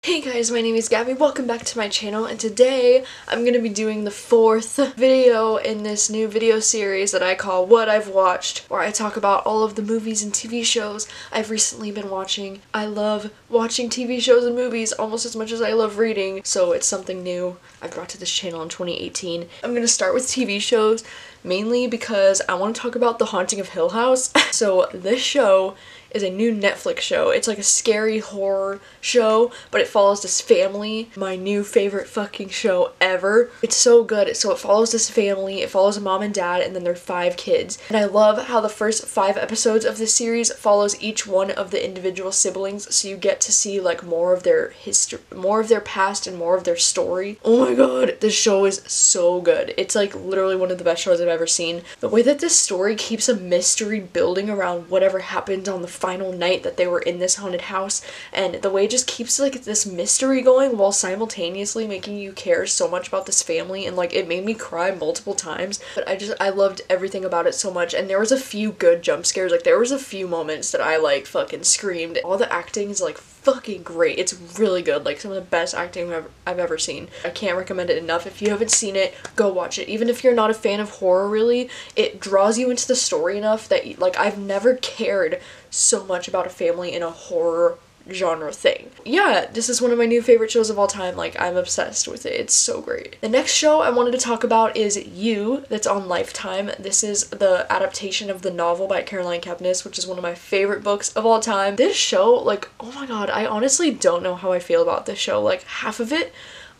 Hey guys, my name is Gabby, welcome back to my channel, and today I'm going to be doing the fourth video in this new video series that I call What I've Watched, where I talk about all of the movies and TV shows I've recently been watching. I love watching TV shows and movies almost as much as I love reading, so it's something new I brought to this channel in 2018. I'm going to start with TV shows, mainly because I want to talk about The Haunting of Hill House. So this show is a new Netflix show. It's like a scary horror show, but it follows this family. My new favorite fucking show ever. It's so good. So it follows this family. It follows a mom and dad and then their 5 kids. And I love how the first 5 episodes of this series follows each one of the individual siblings, so you get to see like more of their history, more of their past and more of their story. Oh my god, this show is so good. It's like literally one of the best shows I've ever seen. The way that this story keeps a mystery building around whatever happened on the final night that they were in this haunted house, and the way it just keeps like this mystery going while simultaneously making you care so much about this family, and like it made me cry multiple times. But I loved everything about it so much, and there was a few good jump scares. Like there was a few moments that I like fucking screamed. All the acting is like fucking great. It's really good. Like some of the best acting I've ever seen. I can't recommend it enough. If you haven't seen it, go watch it. Even if you're not a fan of horror really, it draws you into the story enough that like I've never cared so much about a family in a horror genre thing. Yeah, this is one of my new favorite shows of all time. Like I'm obsessed with it. It's so great. The next show I wanted to talk about is You, that's on Lifetime. This is the adaptation of the novel by Caroline Kepnes, which is one of my favorite books of all time. This show, like, oh my god, I honestly don't know how I feel about this show. Like half of it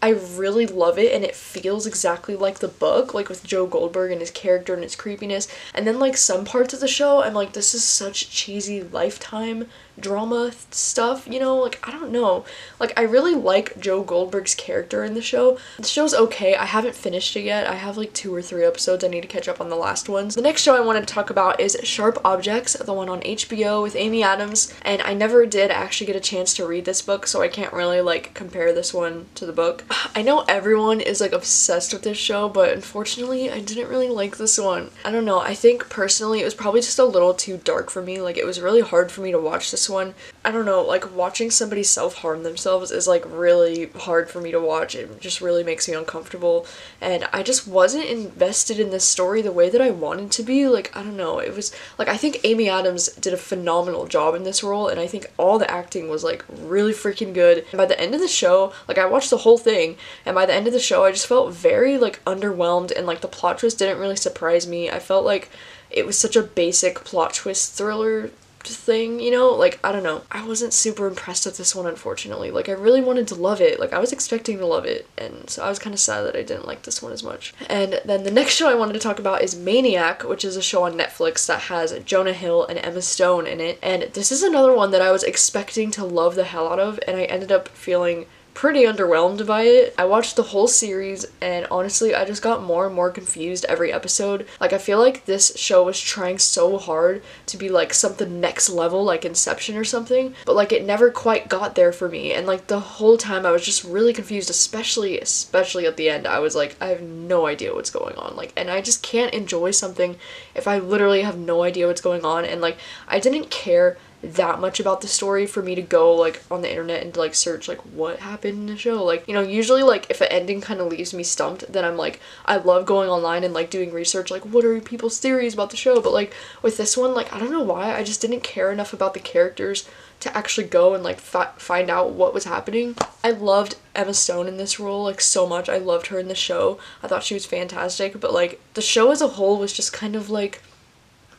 I really love it and it feels exactly like the book, like with Joe Goldberg and his character and his creepiness. And then like some parts of the show I'm like, this is such cheesy Lifetime drama stuff, you know? Like I don't know. Like I really like Joe Goldberg's character in the show. The show's okay. I haven't finished it yet. I have like 2 or 3 episodes. I need to catch up on the last ones. The next show I wanted to talk about is Sharp Objects, the one on HBO with Amy Adams. And I never did actually get a chance to read this book, so I can't really like compare this one to the book. I know everyone is like obsessed with this show, but unfortunately I didn't really like this one. I don't know, I think personally it was probably just a little too dark for me. Like it was really hard for me to watch this one. I don't know, like watching somebody self-harm themselves is like really hard for me to watch. It just really makes me uncomfortable, and I just wasn't invested in this story the way that I wanted to be. Like I don't know, it was like I think Amy Adams did a phenomenal job in this role, and I think all the acting was like really freaking good. And by the end of the show, like I watched the whole thing, and by the end of the show I just felt very like underwhelmed, and like the plot twist didn't really surprise me. I felt like it was such a basic plot twist thriller thing, you know? Like I don't know, I wasn't super impressed with this one, unfortunately. Like I really wanted to love it. Like I was expecting to love it, and so I was kind of sad that I didn't like this one as much. And then the next show I wanted to talk about is Maniac, which is a show on Netflix that has Jonah Hill and Emma Stone in it, and this is another one that I was expecting to love the hell out of, and I ended up feeling pretty underwhelmed by it. I watched the whole series and honestly I just got more and more confused every episode. Like I feel like this show was trying so hard to be like something next level, like Inception or something, but like it never quite got there for me, and like the whole time I was just really confused, especially at the end. I was like, I have no idea what's going on, like, and I just can't enjoy something if I literally have no idea what's going on. And like I didn't care that much about the story for me to go like on the internet and like search like what happened in the show. Like, you know, usually like if an ending kind of leaves me stumped, then I'm like, I love going online and like doing research, like what are people's theories about the show. But like with this one, like I don't know why, I just didn't care enough about the characters to actually go and like find out what was happening. I loved Emma Stone in this role like so much. I loved her in the show. I thought she was fantastic, but like the show as a whole was just kind of like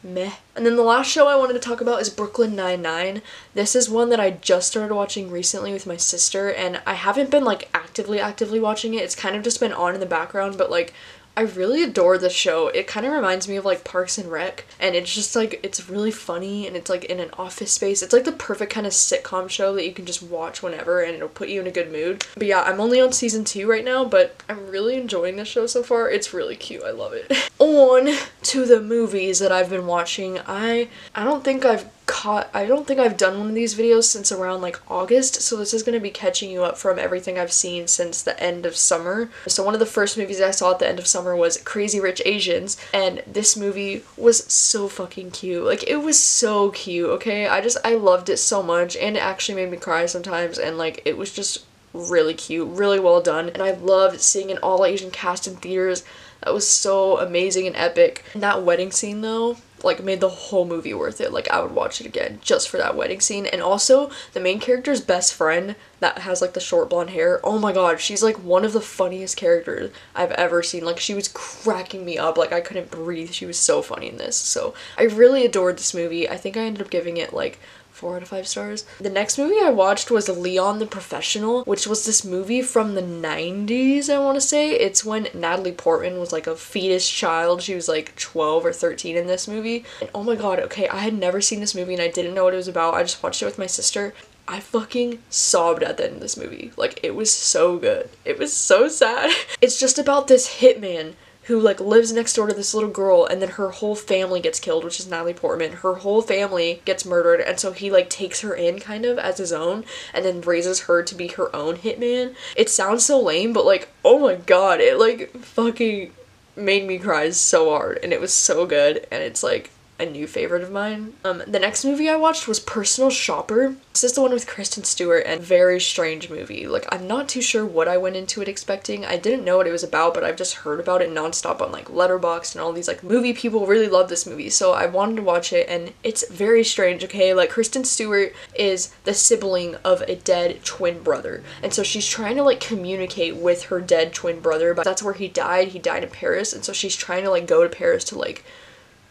meh. And then the last show I wanted to talk about is Brooklyn Nine-Nine. This is one that I just started watching recently with my sister, and I haven't been like actively watching it. It's kind of just been on in the background, but like I really adore the show. It kind of reminds me of like Parks and Rec, and it's just like, it's really funny, and it's like in an office space. It's like the perfect kind of sitcom show that you can just watch whenever and it'll put you in a good mood. But yeah, I'm only on season 2 right now, but I'm really enjoying this show so far. It's really cute. I love it. On to the movies that I've been watching. I don't think I've done one of these videos since around like August, so this is going to be catching you up from everything I've seen since the end of summer. So one of the first movies I saw at the end of summer was Crazy Rich Asians, and this movie was so fucking cute. Like it was so cute, okay? I loved it so much, and it actually made me cry sometimes, and like it was just really cute, really well done, and I loved seeing an all-Asian cast in theaters. That was so amazing and epic. And that wedding scene though, like, made the whole movie worth it. Like, I would watch it again just for that wedding scene. And also, the main character's best friend that has, like, the short blonde hair, oh my god, she's, like, one of the funniest characters I've ever seen. Like, she was cracking me up. Like, I couldn't breathe. She was so funny in this. So, I really adored this movie. I think I ended up giving it, like, 4 out of 5 stars. The next movie I watched was Leon the Professional, which was this movie from the 90s, I want to say. It's when Natalie Portman was like a fetus child. She was like 12 or 13 in this movie. And oh my god, okay, I had never seen this movie and I didn't know what it was about. I just watched it with my sister. I fucking sobbed at the end of this movie. Like, it was so good. It was so sad. It's just about this hitman who, like, lives next door to this little girl, and then her whole family gets killed, which is Natalie Portman. Her whole family gets murdered, and so he, like, takes her in, kind of, as his own, and then raises her to be her own hitman. It sounds so lame, but, like, oh my god, it, like, fucking made me cry so hard, and it was so good, and it's, like, a new favorite of mine. The next movie I watched was Personal Shopper. This is the one with Kristen Stewart, and very strange movie. Like, I'm not too sure what I went into it expecting. I didn't know what it was about, but I've just heard about it nonstop on, like, Letterboxd, and all these, like, movie people really love this movie, so I wanted to watch it, and it's very strange, okay? Like, Kristen Stewart is the sibling of a dead twin brother, and so she's trying to, like, communicate with her dead twin brother, but that's where he died in Paris, and so she's trying to, like, go to Paris to, like,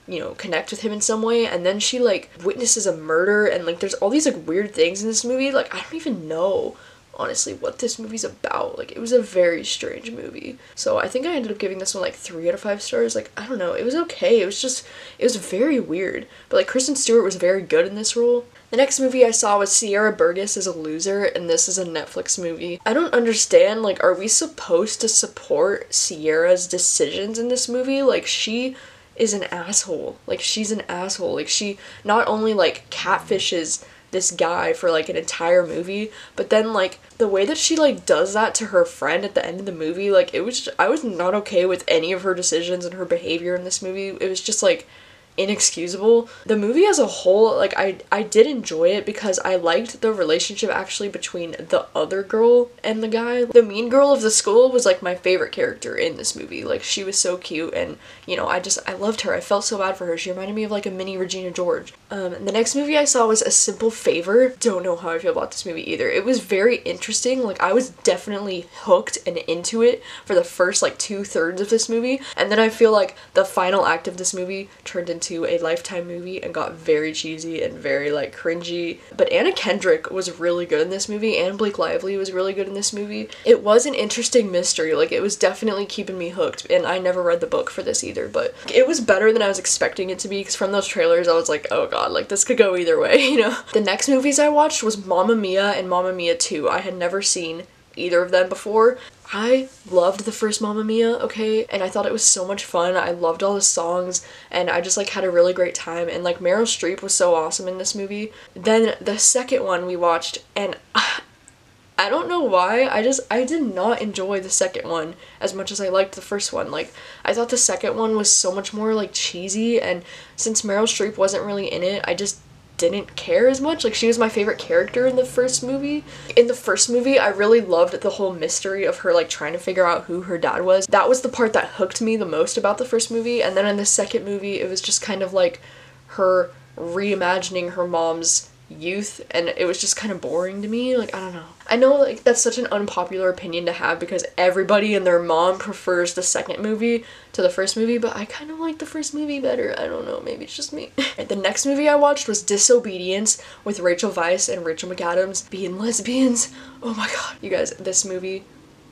you know, connect with him in some way, and then she, like, witnesses a murder, and, like, there's all these, like, weird things in this movie. Like, I don't even know, honestly, what this movie's about. Like, it was a very strange movie. So I think I ended up giving this one, like, 3 out of 5 stars. Like, I don't know, it was okay. It was very weird. But, like, Kristen Stewart was very good in this role. The next movie I saw was Sierra Burgess is a Loser, and this is a Netflix movie. I don't understand, like, are we supposed to support Sierra's decisions in this movie? Like, she is an asshole. Like, she's an asshole. Like, she not only, like, catfishes this guy for, like, an entire movie, but then, like, the way that she, like, does that to her friend at the end of the movie, like, I was not okay with any of her decisions and her behavior in this movie. It was just, like, inexcusable. The movie as a whole, like, I did enjoy it because I liked the relationship actually between the other girl and the guy. The mean girl of the school was, like, my favorite character in this movie. Like, she was so cute, and, you know, I loved her. I felt so bad for her. She reminded me of, like, a mini Regina George. The next movie I saw was A Simple Favor. Don't know how I feel about this movie either. It was very interesting. Like, I was definitely hooked and into it for the first, like, 2/3 of this movie, and then I feel like the final act of this movie turned into a Lifetime movie and got very cheesy and very, like, cringy. But Anna Kendrick was really good in this movie, and Blake Lively was really good in this movie. It was an interesting mystery. Like, it was definitely keeping me hooked, and I never read the book for this either, but it was better than I was expecting it to be, because from those trailers I was like, oh god, like, this could go either way, you know? The next movies I watched was Mamma Mia and Mamma Mia 2. I had never seen either of them before. I loved the first Mamma Mia, okay, and I thought it was so much fun. I loved all the songs, and I just, like, had a really great time, and, like, Meryl Streep was so awesome in this movie. Then the second one we watched, and I don't know why, I did not enjoy the second one as much as I liked the first one. Like, I thought the second one was so much more, like, cheesy, and since Meryl Streep wasn't really in it, I just didn't care as much. Like, she was my favorite character in the first movie. In the first movie, I really loved the whole mystery of her, like, trying to figure out who her dad was. That was the part that hooked me the most about the first movie, and then in the second movie, it was just kind of like her reimagining her mom's youth, and it was just kind of boring to me. Like, I don't know. I know, like, that's such an unpopular opinion to have because everybody and their mom prefers the second movie to the first movie, but I kind of like the first movie better. I don't know, maybe it's just me. The next movie I watched was Disobedience with Rachel Weisz and Rachel McAdams being lesbians. Oh my god. You guys, this movie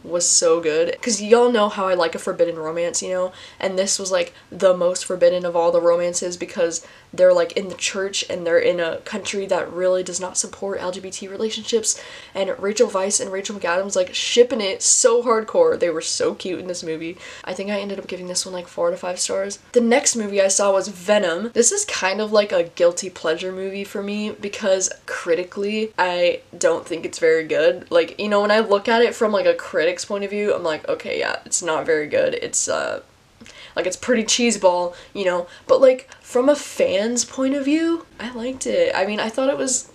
was so good, because y'all know how I like a forbidden romance, you know, and this was, like, the most forbidden of all the romances because they're, like, in the church and they're in a country that really does not support LGBT relationships, and Rachel Weisz and Rachel McAdams, like, shipping it so hardcore. They were so cute in this movie. I think I ended up giving this one, like, 4 out of 5 stars. The next movie I saw was Venom. This is kind of like a guilty pleasure movie for me because critically, I don't think it's very good. Like, you know, when I look at it from, like, a critic's point of view, I'm like, okay, yeah, it's not very good. It's, like, it's pretty cheeseball, you know, but, like, from a fan's point of view, I liked it. I mean, I thought it was,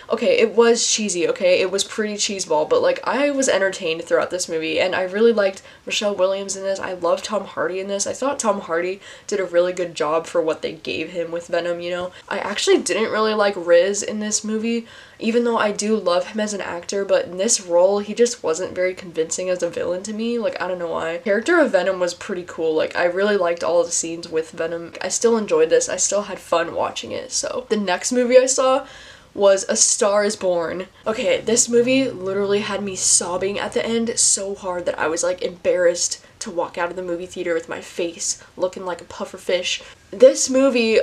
okay, it was cheesy, okay? It was pretty cheeseball, but like, I was entertained throughout this movie, and I really liked Michelle Williams in this. I love Tom Hardy in this. I thought Tom Hardy did a really good job for what they gave him with Venom, you know? I actually didn't really like Riz in this movie, even though I do love him as an actor, but in this role, he just wasn't very convincing as a villain to me. Like, I don't know why. The character of Venom was pretty cool. Like, I really liked all of the scenes with Venom. I still enjoyed this. I still had fun watching it, so. The next movie I saw was A Star is Born. Okay, this movie literally had me sobbing at the end so hard that I was like embarrassed to walk out of the movie theater with my face looking like a puffer fish. This movie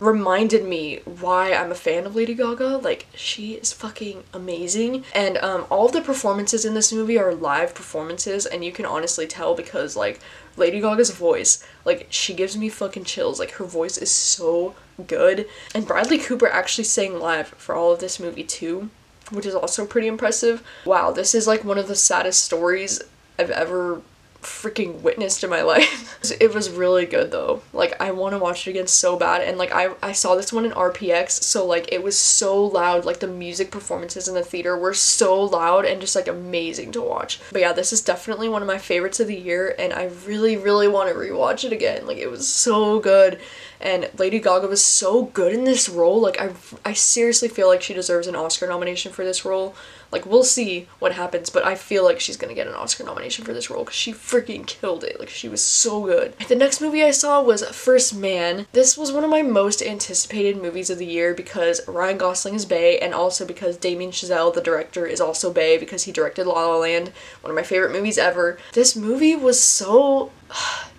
reminded me why I'm a fan of Lady Gaga. Like, she is fucking amazing, and all of the performances in this movie are live performances, and you can honestly tell because like Lady Gaga's voice, like, she gives me fucking chills. Like, her voice is so good, and Bradley Cooper actually sang live for all of this movie too, which is also pretty impressive. Wow, this is like one of the saddest stories I've ever freaking witnessed in my life. It was really good though. Like, I want to watch it again so bad, and like I saw this one in RPX, so like it was so loud. Like, the music performances in the theater were so loud and just like amazing to watch. But yeah, this is definitely one of my favorites of the year, and I really want to rewatch it again. Like, it was so good, and Lady Gaga was so good in this role. Like, I seriously feel like she deserves an Oscar nomination for this role. Like, we'll see what happens, but I feel like she's gonna get an Oscar nomination for this role because she freaking killed it. Like, she was so good. The next movie I saw was First Man. This was one of my most anticipated movies of the year because Ryan Gosling is bae, and also because Damien Chazelle, the director, is also bae because he directed La La Land, one of my favorite movies ever. This movie was so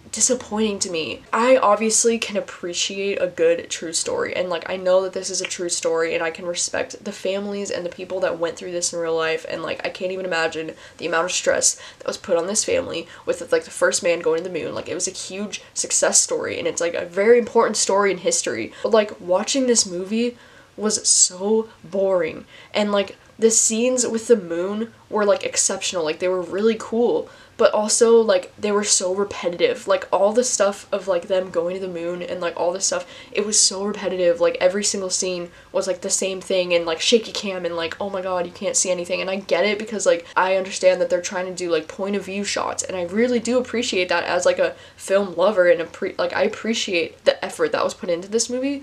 disappointing to me. I obviously can appreciate a good true story, and like, I know that this is a true story, and I can respect the families and the people that went through this in real life, and like, I can't even imagine the amount of stress that was put on this family with like the first man going to the moon. Like, it was a huge success story, and it's like a very important story in history, but like, watching this movie was so boring, and like, the scenes with the moon were like exceptional. Like, they were really cool, but also like they were so repetitive. Like, all the stuff of like them going to the moon and like all this stuff, it was so repetitive. Like, every single scene was like the same thing, and like shaky cam, and like, oh my god, you can't see anything. And I get it because like I understand that they're trying to do like point of view shots, and I really do appreciate that as like a film lover, and like I appreciate the effort that was put into this movie.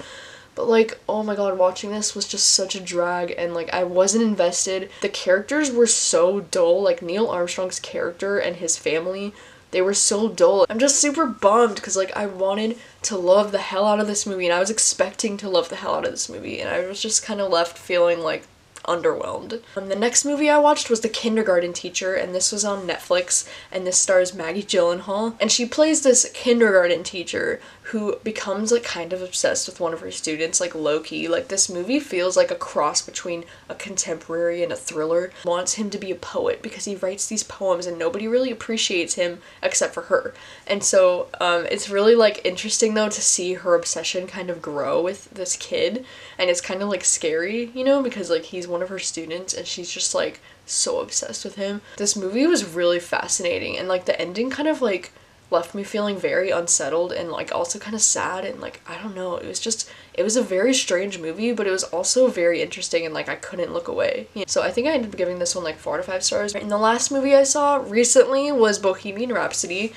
But like, oh my god, watching this was just such a drag, and like I wasn't invested. The characters were so dull. Like, Neil Armstrong's character and his family, they were so dull. I'm just super bummed because like I wanted to love the hell out of this movie, and I was expecting to love the hell out of this movie, and I was just kind of left feeling like underwhelmed. The next movie I watched was The Kindergarten Teacher, and this was on Netflix, and this stars Maggie Gyllenhaal, and she plays this kindergarten teacher who becomes like kind of obsessed with one of her students, like low-key. Like, this movie feels like a cross between a contemporary and a thriller. Wants him to be a poet because he writes these poems and nobody really appreciates him except for her. And so it's really like interesting though to see her obsession kind of grow with this kid, and it's kind of like scary, you know, because like he's one of her students and she's just like so obsessed with him. This movie was really fascinating, and like the ending kind of like left me feeling very unsettled and like also kind of sad, and like, I don't know, it was a very strange movie, but it was also very interesting, and like I couldn't look away. Yeah. So I think I ended up giving this one like 4 out of 5 stars. And the last movie I saw recently was Bohemian Rhapsody.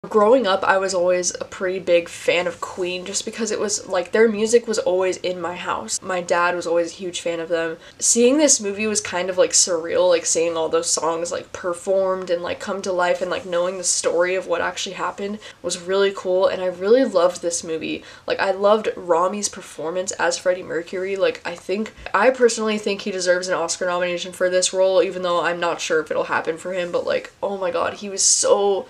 Growing up, I was always a pretty big fan of Queen just because it was like their music was always in my house. My dad was always a huge fan of them. Seeing this movie was kind of like surreal, like seeing all those songs like performed and like come to life, and like knowing the story of what actually happened was really cool, and I really loved this movie. Like, I loved Rami's performance as Freddie Mercury. Like, I personally think he deserves an Oscar nomination for this role, even though I'm not sure if it'll happen for him, but like, oh my god, he was so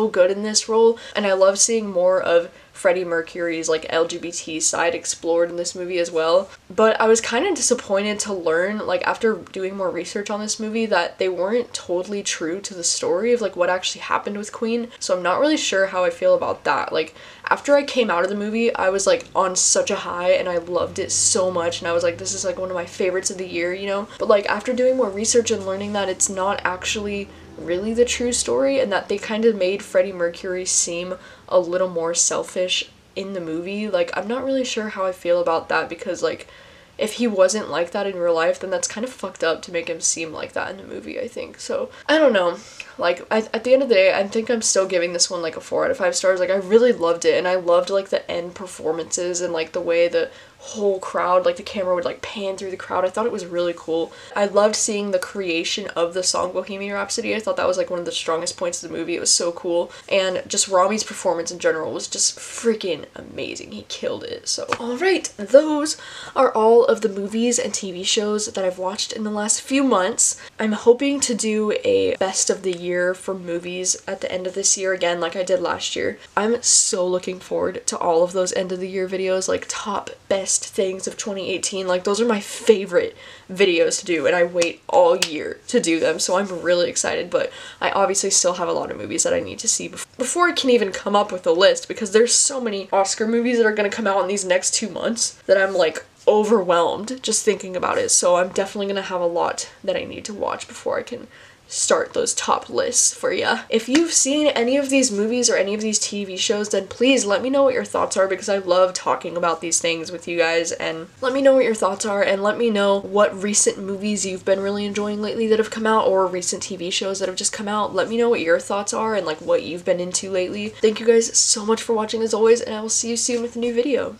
good in this role, and I love seeing more of Freddie Mercury's like LGBT side explored in this movie as well. But I was kind of disappointed to learn, like, after doing more research on this movie, that they weren't totally true to the story of, like, what actually happened with Queen. So I'm not really sure how I feel about that. Like, after I came out of the movie, I was, like, on such a high, and I loved it so much, and I was like, this is, like, one of my favorites of the year, you know? But, like, after doing more research and learning that it's not actually really the true story, and that they kind of made Freddie Mercury seem a little more selfish in the movie, like, I'm not really sure how I feel about that, because, like, if he wasn't like that in real life, then that's kind of fucked up to make him seem like that in the movie, I think. So, I don't know. Like, at the end of the day, I think I'm still giving this one, like, a 4 out of 5 stars. Like, I really loved it, and I loved, like, the end performances and, like, the way the whole crowd, like, the camera would, like, pan through the crowd. I thought it was really cool. I loved seeing the creation of the song Bohemian Rhapsody. I thought that was, like, one of the strongest points of the movie. It was so cool. And just Rami's performance in general was just freaking amazing. He killed it. So, alright, those are all of the movies and TV shows that I've watched in the last few months. I'm hoping to do a best of the year for movies at the end of this year again, like I did last year. I'm so looking forward to all of those end of the year videos, like top best things of 2018. Like, those are my favorite videos to do, and I wait all year to do them, so I'm really excited. But I obviously still have a lot of movies that I need to see before I can even come up with a list, because there's so many Oscar movies that are gonna come out in these next 2 months that I'm like overwhelmed just thinking about it. So I'm definitely gonna have a lot that I need to watch before I can start those top lists for ya. If you've seen any of these movies or any of these TV shows, then please let me know what your thoughts are, because I love talking about these things with you guys. And let me know what your thoughts are, and let me know what recent movies you've been really enjoying lately that have come out, or recent TV shows that have just come out. Let me know what your thoughts are and like what you've been into lately. Thank you guys so much for watching as always, and I will see you soon with a new video.